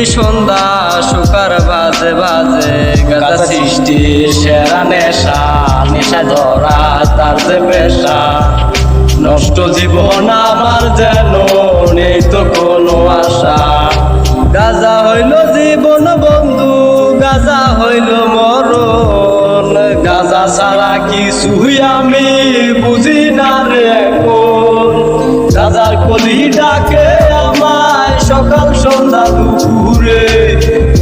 সন্ধ্যা sugar বাজে বাজে গাজা সৃষ্টি সেরা নেশা নেশা ধরা তার যে পেশা নষ্ট জীবন আমার যেন নেই তো কোনো আশা গাজা হইল জীবন বন্ধু গাজা হইল মরণ গাজা ছাড়া কিছুই আমি বুঝি না রে এখন গাজার কলি ডাকে আমায় সকাল সন্ধ্যা দুপুরে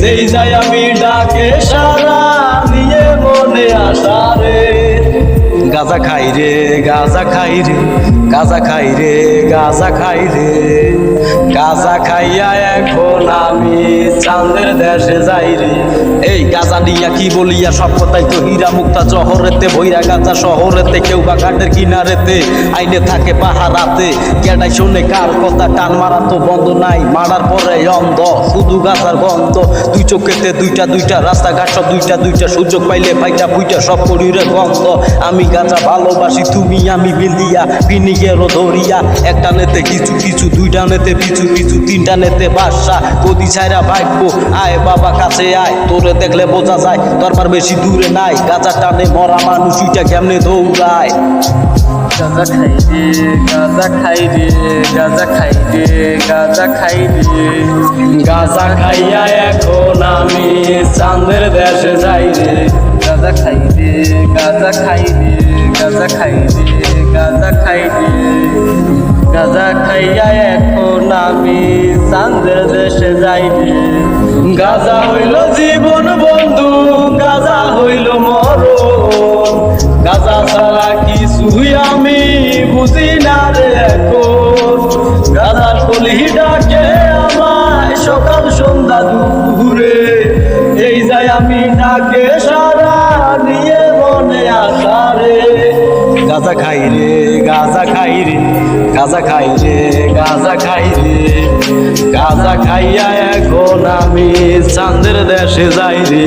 যেই যাই আমি ডাকে সারা নিয়ে মনে আশা রে গাজা খাই রে গাজা খাই রে গাজা খাই রে গাজা খাই রে গাজা খাইয়া এখন আমি চাঁদের দেশে যাই রে এই গাজা নিয়া কি বলিয়া সব কথাই তো হীরা মুক্তা জহরেতে ভৈরা গাজা শহরেতে কেউ বা ঘাটের কিনারেতে আইনে থাকে পাহারাতে কেডাই শোনে কার কথা টান মারা তো বন্ধ নাই মারার পরে অন্ধ শুধু গাজার গন্ধ দুই চোখেতে দুইটা দুইটা রাস্তাঘাট সব দুইটা দুইটা সুযোগ পাইলে ভাইটা বুইটা সব শরীরে গন্ধ আমি গাজা ভালোবাসি তুমি আমি বিলিয়া পিনিকেরও ধরিয়া একটা নেতে কিছু কিছু দুইটা নেতে পিছু পিছু তিনটা নেতে বাসা গদি ছাইরা ভাইবো আয় বাবা কাছে আয় তোরে দেখলে বোঝা যায় দরবার বেশি দূরে নাই গাজা টানে মরা মানুষ উইটা কেমনে দৌড়ায় গাজা খাই রে গাজা খাই রে গাজা খাই রে গাজা খাই রে গাজা খাইয়া এখন আমি চাঁদের দেশে যাই রে গাজা খাই রে গাজা খাই রে গাজা খাই রে গাজা খাই রে গাজা খাইয়া এখন আমি চাঁদের দেশে যাই রে গাজা হইল জীবন বন্ধু গাজা হইল মরণ গাজা ছাড়া কিছুই আমি বুঝি না রে এখন গাজার কলি ডাকে আমায় সকাল সন্ধ্যা দুপুরে এই যাই আমি ডাকে সারা নিয়ে মনে আশা রে গাজা খাই রে গাজা খাই রে গাজা খাই রে গাজা খাই রে গাজা খাইয়া এখন আমি চাঁদের দেশে যাই রে।